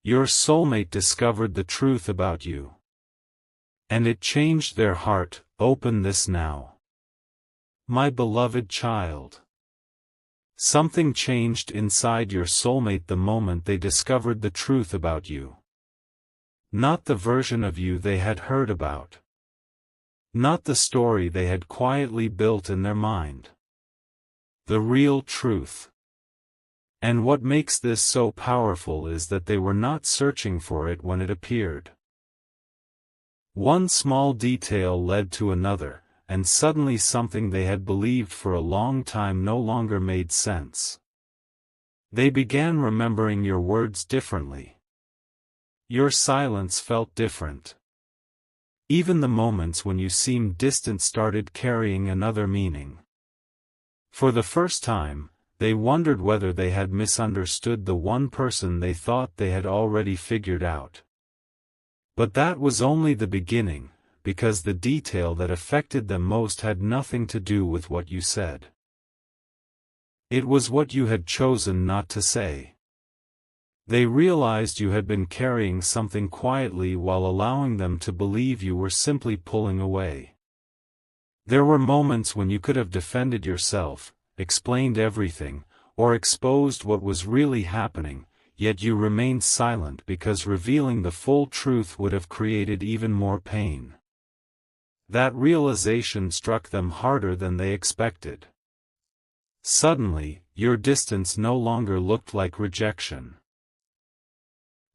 Your soulmate discovered the truth about you. And it changed their heart. Open this now. My beloved child. Something changed inside your soulmate the moment they discovered the truth about you. Not the version of you they had heard about. Not the story they had quietly built in their mind. The real truth. And what makes this so powerful is that they were not searching for it when it appeared. One small detail led to another, and suddenly something they had believed for a long time no longer made sense. They began remembering your words differently. Your silence felt different. Even the moments when you seemed distant started carrying another meaning. For the first time, they wondered whether they had misunderstood the one person they thought they had already figured out. But that was only the beginning, because the detail that affected them most had nothing to do with what you said. It was what you had chosen not to say. They realized you had been carrying something quietly while allowing them to believe you were simply pulling away. There were moments when you could have defended yourself, explained everything, or exposed what was really happening, yet you remained silent because revealing the full truth would have created even more pain. That realization struck them harder than they expected. Suddenly, your distance no longer looked like rejection.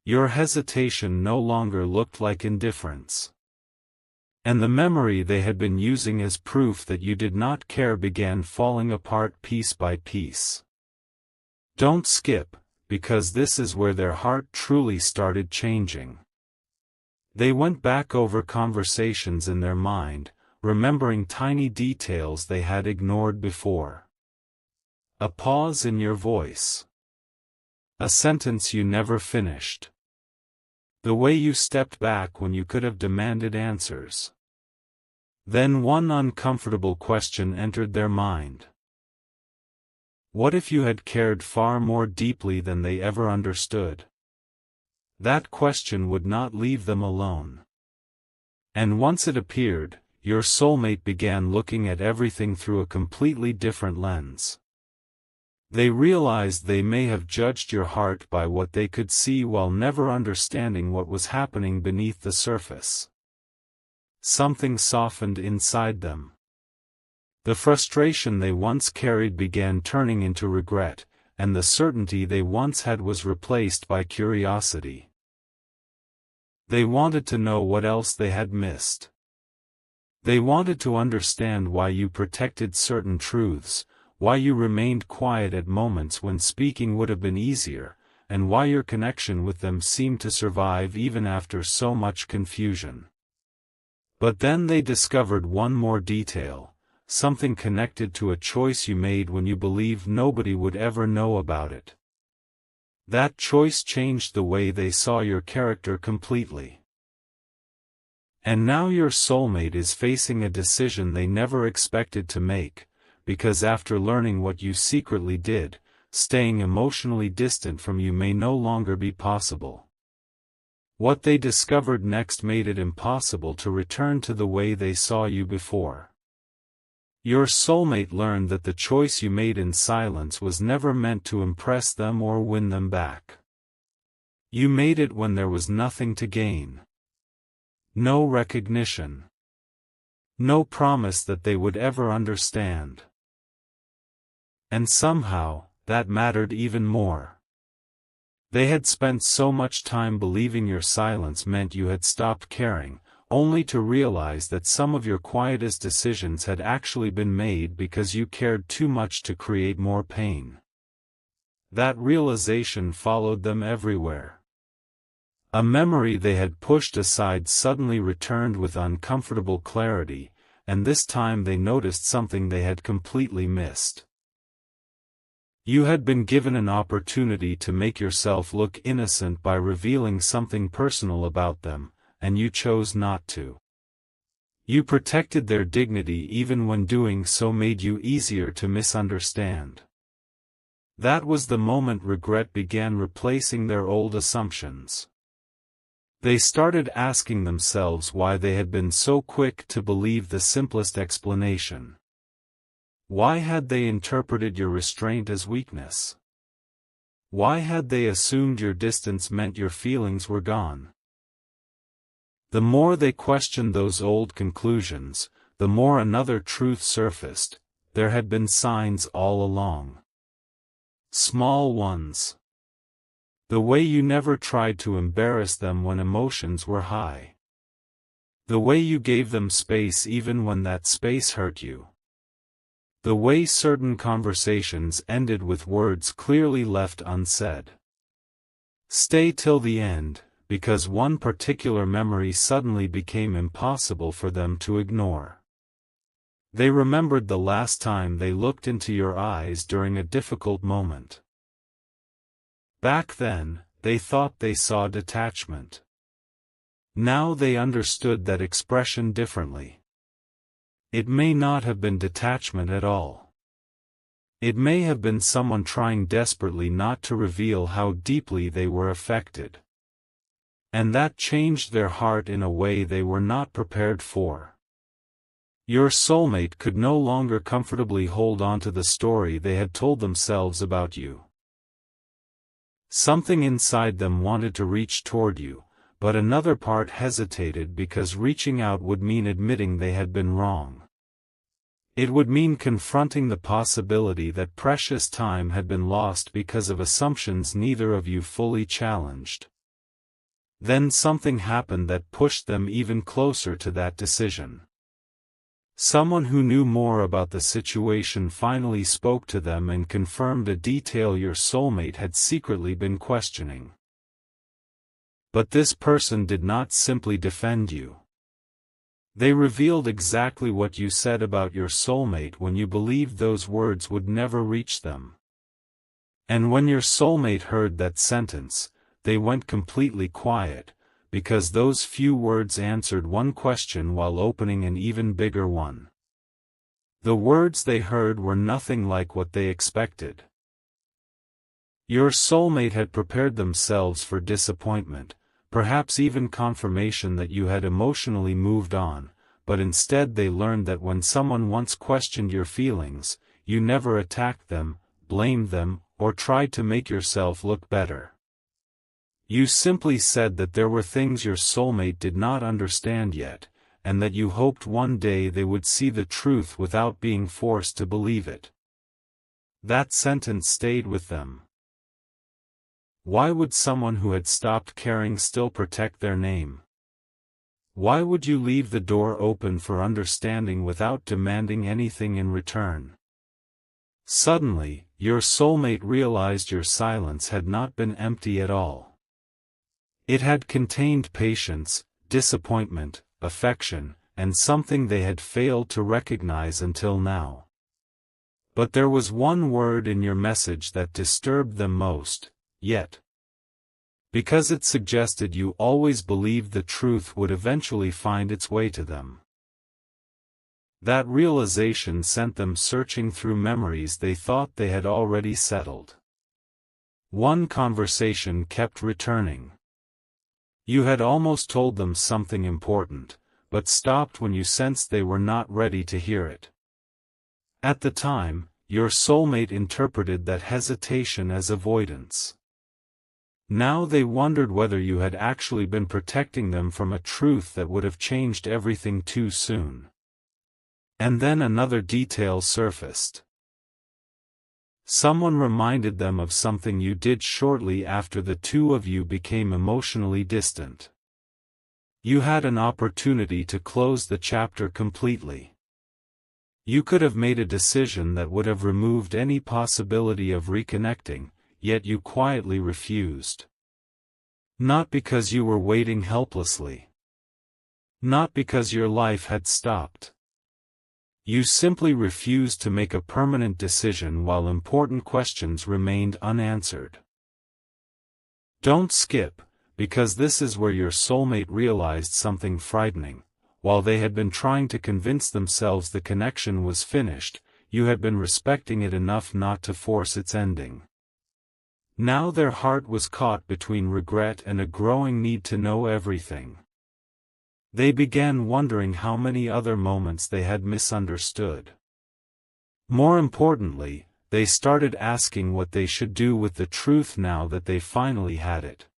Your hesitation no longer looked like indifference. And the memory they had been using as proof that you did not care began falling apart piece by piece. Don't skip, because this is where their heart truly started changing. They went back over conversations in their mind, remembering tiny details they had ignored before. A pause in your voice. A sentence you never finished. The way you stepped back when you could have demanded answers. Then one uncomfortable question entered their mind. What if you had cared far more deeply than they ever understood? That question would not leave them alone. And once it appeared, your soulmate began looking at everything through a completely different lens. They realized they may have judged your heart by what they could see while never understanding what was happening beneath the surface. Something softened inside them. The frustration they once carried began turning into regret, and the certainty they once had was replaced by curiosity. They wanted to know what else they had missed. They wanted to understand why you protected certain truths, why you remained quiet at moments when speaking would have been easier, and why your connection with them seemed to survive even after so much confusion. But then they discovered one more detail. Something connected to a choice you made when you believed nobody would ever know about it. That choice changed the way they saw your character completely. And now your soulmate is facing a decision they never expected to make, because after learning what you secretly did, staying emotionally distant from you may no longer be possible. What they discovered next made it impossible to return to the way they saw you before. Your soulmate learned that the choice you made in silence was never meant to impress them or win them back. You made it when there was nothing to gain. No recognition. No promise that they would ever understand. And somehow, that mattered even more. They had spent so much time believing your silence meant you had stopped caring, only to realize that some of your quietest decisions had actually been made because you cared too much to create more pain. That realization followed them everywhere. A memory they had pushed aside suddenly returned with uncomfortable clarity, and this time they noticed something they had completely missed. You had been given an opportunity to make yourself look innocent by revealing something personal about them, and you chose not to. You protected their dignity even when doing so made you easier to misunderstand. That was the moment regret began replacing their old assumptions. They started asking themselves why they had been so quick to believe the simplest explanation. Why had they interpreted your restraint as weakness? Why had they assumed your distance meant your feelings were gone? The more they questioned those old conclusions, the more another truth surfaced: there had been signs all along. Small ones. The way you never tried to embarrass them when emotions were high. The way you gave them space even when that space hurt you. The way certain conversations ended with words clearly left unsaid. Stay till the end, because one particular memory suddenly became impossible for them to ignore. They remembered the last time they looked into your eyes during a difficult moment. Back then, they thought they saw detachment. Now they understood that expression differently. It may not have been detachment at all. It may have been someone trying desperately not to reveal how deeply they were affected. And that changed their heart in a way they were not prepared for. Your soulmate could no longer comfortably hold on to the story they had told themselves about you. Something inside them wanted to reach toward you, but another part hesitated because reaching out would mean admitting they had been wrong. It would mean confronting the possibility that precious time had been lost because of assumptions neither of you fully challenged. Then something happened that pushed them even closer to that decision. Someone who knew more about the situation finally spoke to them and confirmed a detail your soulmate had secretly been questioning. But this person did not simply defend you. They revealed exactly what you said about your soulmate when you believed those words would never reach them. And when your soulmate heard that sentence, they went completely quiet, because those few words answered one question while opening an even bigger one. The words they heard were nothing like what they expected. Your soulmate had prepared themselves for disappointment, perhaps even confirmation that you had emotionally moved on, but instead they learned that when someone once questioned your feelings, you never attacked them, blamed them, or tried to make yourself look better. You simply said that there were things your soulmate did not understand yet, and that you hoped one day they would see the truth without being forced to believe it. That sentence stayed with them. Why would someone who had stopped caring still protect their name? Why would you leave the door open for understanding without demanding anything in return? Suddenly, your soulmate realized your silence had not been empty at all. It had contained patience, disappointment, affection, and something they had failed to recognize until now. But there was one word in your message that disturbed them most: yet. Because it suggested you always believed the truth would eventually find its way to them. That realization sent them searching through memories they thought they had already settled. One conversation kept returning. You had almost told them something important, but stopped when you sensed they were not ready to hear it. At the time, your soulmate interpreted that hesitation as avoidance. Now they wondered whether you had actually been protecting them from a truth that would have changed everything too soon. And then another detail surfaced. Someone reminded them of something you did shortly after the two of you became emotionally distant. You had an opportunity to close the chapter completely. You could have made a decision that would have removed any possibility of reconnecting, yet you quietly refused. Not because you were waiting helplessly. Not because your life had stopped. You simply refused to make a permanent decision while important questions remained unanswered. Don't skip, because this is where your soulmate realized something frightening. While they had been trying to convince themselves the connection was finished, you had been respecting it enough not to force its ending. Now their heart was caught between regret and a growing need to know everything. They began wondering how many other moments they had misunderstood. More importantly, they started asking what they should do with the truth now that they finally had it.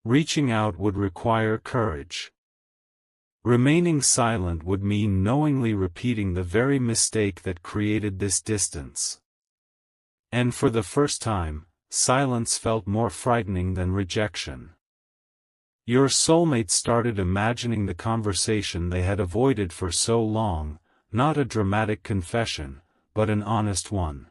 Reaching out would require courage. Remaining silent would mean knowingly repeating the very mistake that created this distance. And for the first time, silence felt more frightening than rejection. Your soulmate started imagining the conversation they had avoided for so long, not a dramatic confession, but an honest one.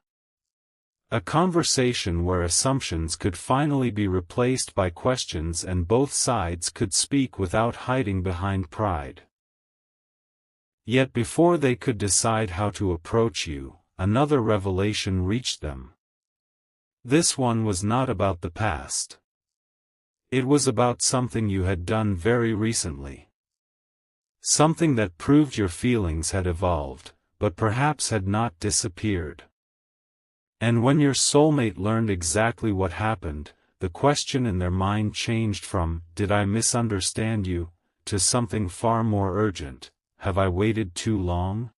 A conversation where assumptions could finally be replaced by questions and both sides could speak without hiding behind pride. Yet before they could decide how to approach you, another revelation reached them. This one was not about the past. It was about something you had done very recently. Something that proved your feelings had evolved, but perhaps had not disappeared. And when your soulmate learned exactly what happened, the question in their mind changed from, "Did I misunderstand you?" to something far more urgent, "Have I waited too long?"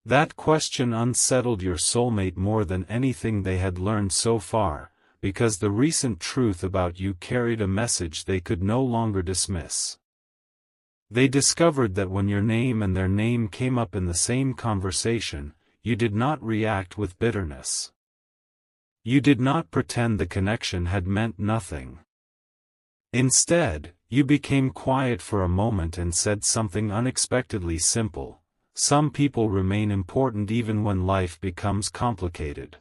That question unsettled your soulmate more than anything they had learned so far, because the recent truth about you carried a message they could no longer dismiss. They discovered that when your name and their name came up in the same conversation, you did not react with bitterness. You did not pretend the connection had meant nothing. Instead, you became quiet for a moment and said something unexpectedly simple: "Some people remain important even when life becomes complicated."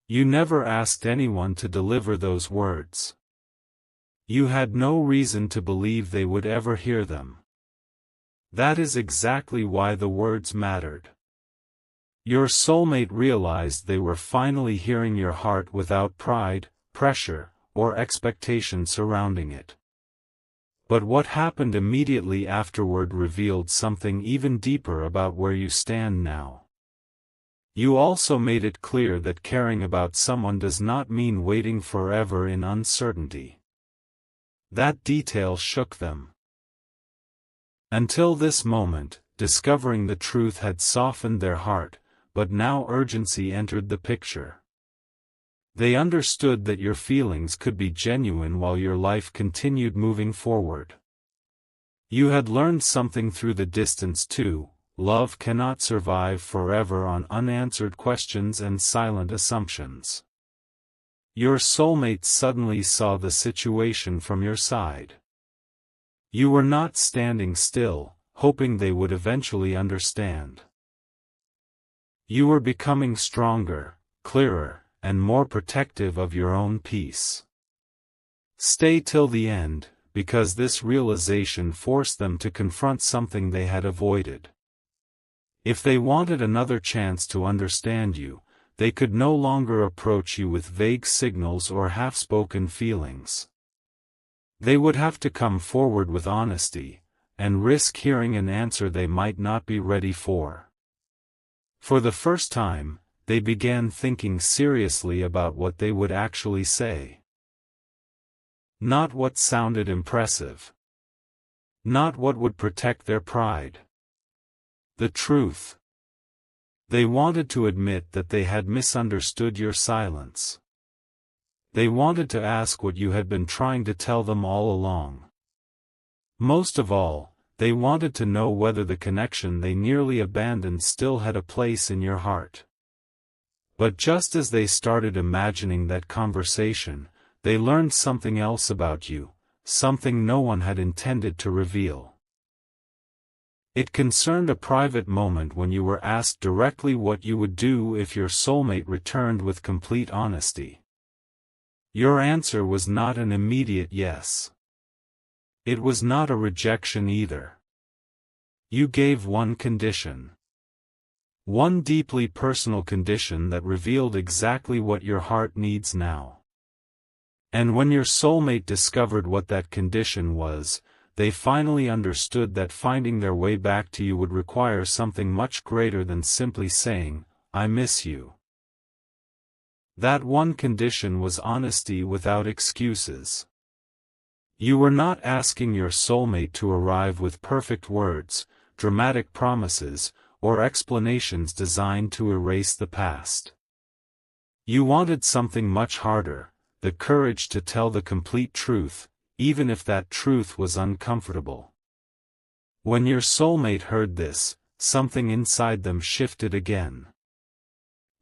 You never asked anyone to deliver those words. You had no reason to believe they would ever hear them. That is exactly why the words mattered. Your soulmate realized they were finally hearing your heart without pride, pressure, or expectation surrounding it. But what happened immediately afterward revealed something even deeper about where you stand now. You also made it clear that caring about someone does not mean waiting forever in uncertainty. That detail shook them. Until this moment, discovering the truth had softened their heart, but now urgency entered the picture. They understood that your feelings could be genuine while your life continued moving forward. You had learned something through the distance too: love cannot survive forever on unanswered questions and silent assumptions. Your soulmate suddenly saw the situation from your side. You were not standing still, hoping they would eventually understand. You were becoming stronger, clearer, and more protective of your own peace. Stay till the end, because this realization forced them to confront something they had avoided. If they wanted another chance to understand you, they could no longer approach you with vague signals or half-spoken feelings. They would have to come forward with honesty, and risk hearing an answer they might not be ready for. For the first time, they began thinking seriously about what they would actually say. Not what sounded impressive. Not what would protect their pride. The truth. They wanted to admit that they had misunderstood your silence. They wanted to ask what you had been trying to tell them all along. Most of all, they wanted to know whether the connection they nearly abandoned still had a place in your heart. But just as they started imagining that conversation, they learned something else about you, something no one had intended to reveal. It concerned a private moment when you were asked directly what you would do if your soulmate returned with complete honesty. Your answer was not an immediate yes. It was not a rejection either. You gave one condition. One deeply personal condition that revealed exactly what your heart needs now. And when your soulmate discovered what that condition was, they finally understood that finding their way back to you would require something much greater than simply saying, "I miss you." That one condition was honesty without excuses. You were not asking your soulmate to arrive with perfect words, dramatic promises, or explanations designed to erase the past. You wanted something much harder, the courage to tell the complete truth, even if that truth was uncomfortable. When your soulmate heard this, something inside them shifted again.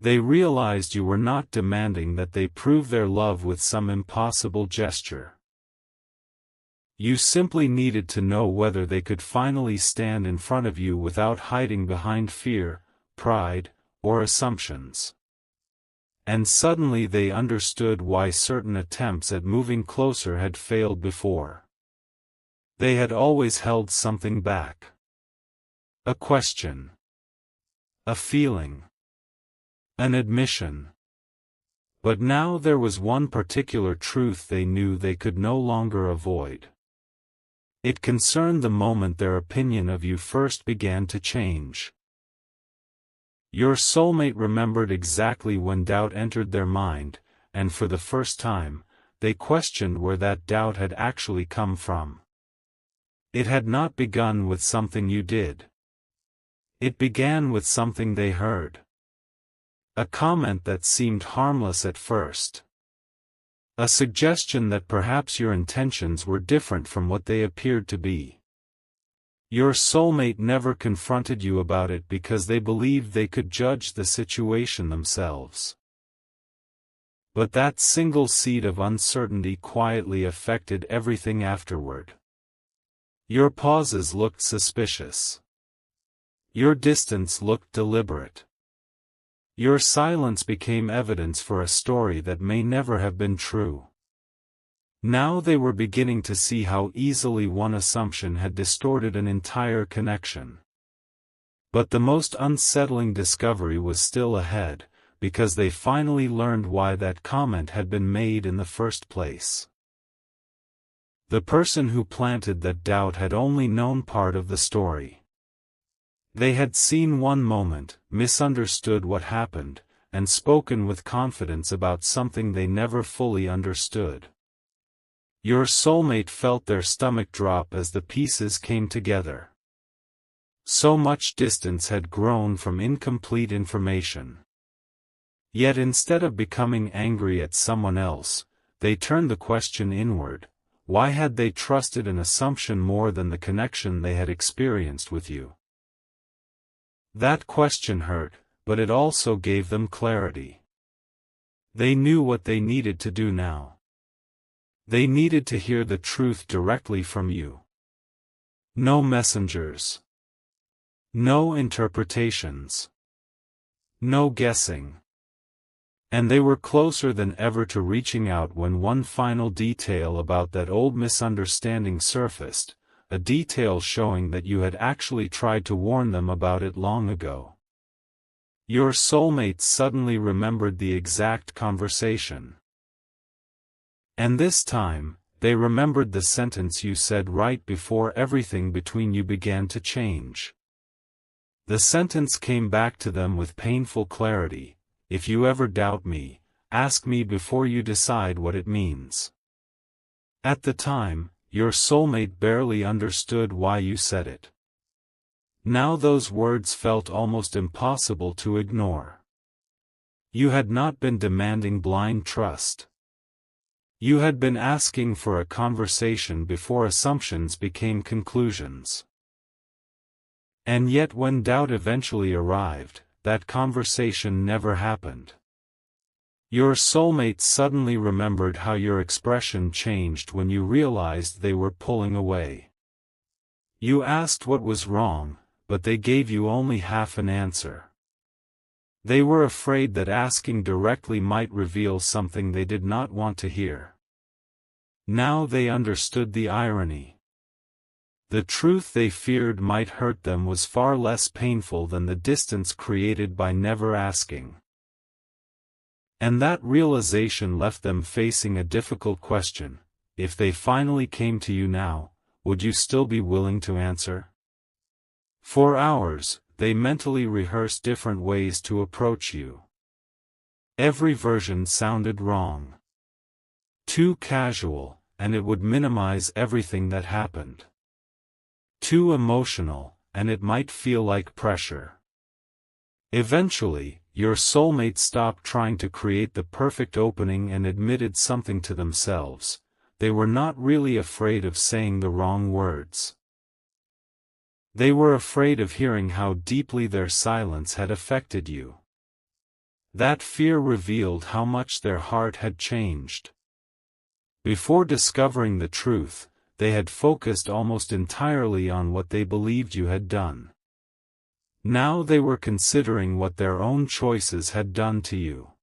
They realized you were not demanding that they prove their love with some impossible gesture. You simply needed to know whether they could finally stand in front of you without hiding behind fear, pride, or assumptions. And suddenly they understood why certain attempts at moving closer had failed before. They had always held something back. A question. A feeling. An admission. But now there was one particular truth they knew they could no longer avoid. It concerned the moment their opinion of you first began to change. Your soulmate remembered exactly when doubt entered their mind, and for the first time, they questioned where that doubt had actually come from. It had not begun with something you did. It began with something they heard. A comment that seemed harmless at first. A suggestion that perhaps your intentions were different from what they appeared to be. Your soulmate never confronted you about it because they believed they could judge the situation themselves. But that single seed of uncertainty quietly affected everything afterward. Your pauses looked suspicious. Your distance looked deliberate. Your silence became evidence for a story that may never have been true. Now they were beginning to see how easily one assumption had distorted an entire connection. But the most unsettling discovery was still ahead, because they finally learned why that comment had been made in the first place. The person who planted that doubt had only known part of the story. They had seen one moment, misunderstood what happened, and spoken with confidence about something they never fully understood. Your soulmate felt their stomach drop as the pieces came together. So much distance had grown from incomplete information. Yet instead of becoming angry at someone else, they turned the question inward. Why had they trusted an assumption more than the connection they had experienced with you? That question hurt, but it also gave them clarity. They knew what they needed to do now. They needed to hear the truth directly from you. No messengers. No interpretations. No guessing. And they were closer than ever to reaching out when one final detail about that old misunderstanding surfaced. A detail showing that you had actually tried to warn them about it long ago. Your soulmate suddenly remembered the exact conversation. And this time, they remembered the sentence you said right before everything between you began to change. The sentence came back to them with painful clarity. If you ever doubt me, ask me before you decide what it means. At the time, your soulmate barely understood why you said it. Now those words felt almost impossible to ignore. You had not been demanding blind trust. You had been asking for a conversation before assumptions became conclusions. And yet when doubt eventually arrived, that conversation never happened. Your soulmate suddenly remembered how your expression changed when you realized they were pulling away. You asked what was wrong, but they gave you only half an answer. They were afraid that asking directly might reveal something they did not want to hear. Now they understood the irony. The truth they feared might hurt them was far less painful than the distance created by never asking. And that realization left them facing a difficult question. If they finally came to you now, would you still be willing to answer? For hours, they mentally rehearsed different ways to approach you. Every version sounded wrong. Too casual, and it would minimize everything that happened. Too emotional, and it might feel like pressure. Eventually, your soulmate stopped trying to create the perfect opening and admitted something to themselves: they were not really afraid of saying the wrong words. They were afraid of hearing how deeply their silence had affected you. That fear revealed how much their heart had changed. Before discovering the truth, they had focused almost entirely on what they believed you had done. Now they were considering what their own choices had done to you.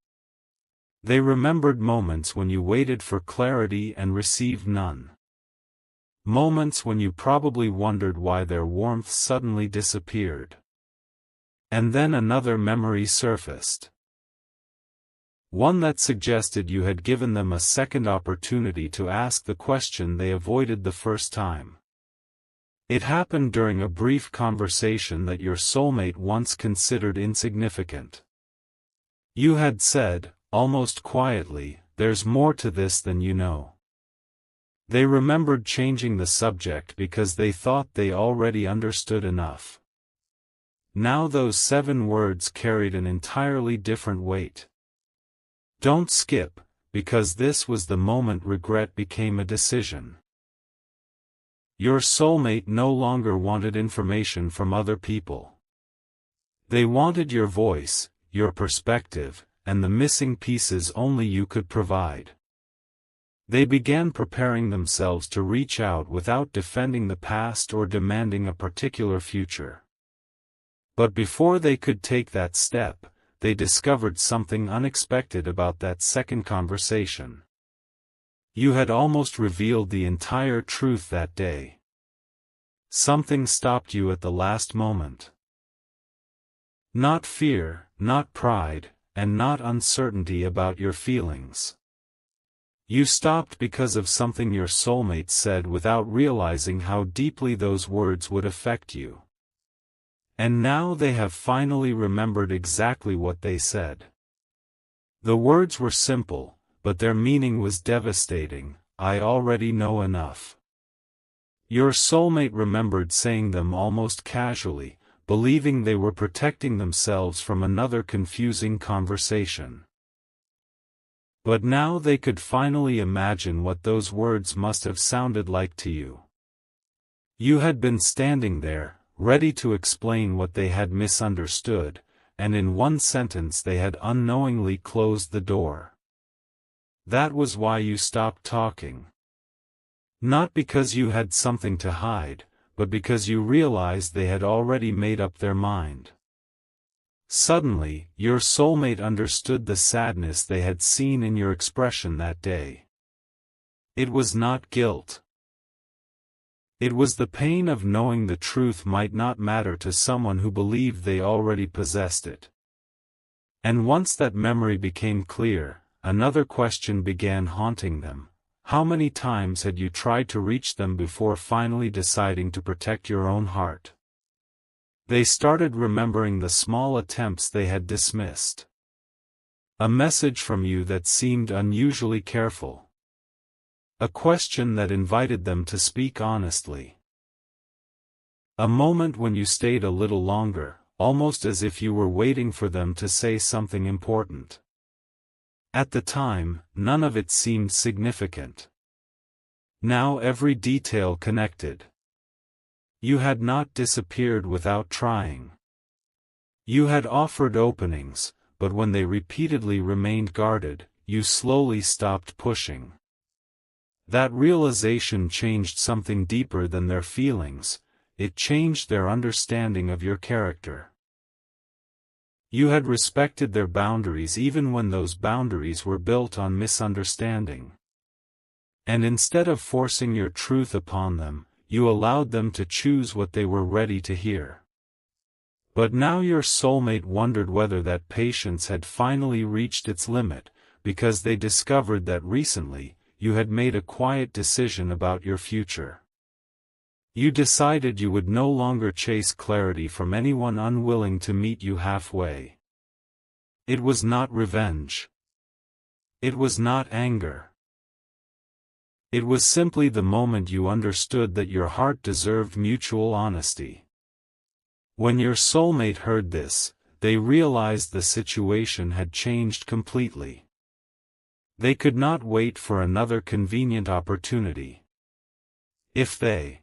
They remembered moments when you waited for clarity and received none. Moments when you probably wondered why their warmth suddenly disappeared. And then another memory surfaced. One that suggested you had given them a second opportunity to ask the question they avoided the first time. It happened during a brief conversation that your soulmate once considered insignificant. You had said, almost quietly, "There's more to this than you know." They remembered changing the subject because they thought they already understood enough. Now those 7 words carried an entirely different weight. Don't skip, because this was the moment regret became a decision. Your soulmate no longer wanted information from other people. They wanted your voice, your perspective, and the missing pieces only you could provide. They began preparing themselves to reach out without defending the past or demanding a particular future. But before they could take that step, they discovered something unexpected about that second conversation. You had almost revealed the entire truth that day. Something stopped you at the last moment. Not fear, not pride, and not uncertainty about your feelings. You stopped because of something your soulmate said without realizing how deeply those words would affect you. And now they have finally remembered exactly what they said. The words were simple, but their meaning was devastating: "I already know enough." Your soulmate remembered saying them almost casually, believing they were protecting themselves from another confusing conversation. But now they could finally imagine what those words must have sounded like to you. You had been standing there, ready to explain what they had misunderstood, and in one sentence they had unknowingly closed the door. That was why you stopped talking. Not because you had something to hide, but because you realized they had already made up their mind. Suddenly, your soulmate understood the sadness they had seen in your expression that day. It was not guilt. It was the pain of knowing the truth might not matter to someone who believed they already possessed it. And once that memory became clear, another question began haunting them: how many times had you tried to reach them before finally deciding to protect your own heart? They started remembering the small attempts they had dismissed. A message from you that seemed unusually careful. A question that invited them to speak honestly. A moment when you stayed a little longer, almost as if you were waiting for them to say something important. At the time, none of it seemed significant. Now every detail connected. You had not disappeared without trying. You had offered openings, but when they repeatedly remained guarded, you slowly stopped pushing. That realization changed something deeper than their feelings. It changed their understanding of your character. You had respected their boundaries even when those boundaries were built on misunderstanding. And instead of forcing your truth upon them, you allowed them to choose what they were ready to hear. But now your soulmate wondered whether that patience had finally reached its limit, because they discovered that recently, you had made a quiet decision about your future. You decided you would no longer chase clarity from anyone unwilling to meet you halfway. It was not revenge. It was not anger. It was simply the moment you understood that your heart deserved mutual honesty. When your soulmate heard this, they realized the situation had changed completely. They could not wait for another convenient opportunity. If they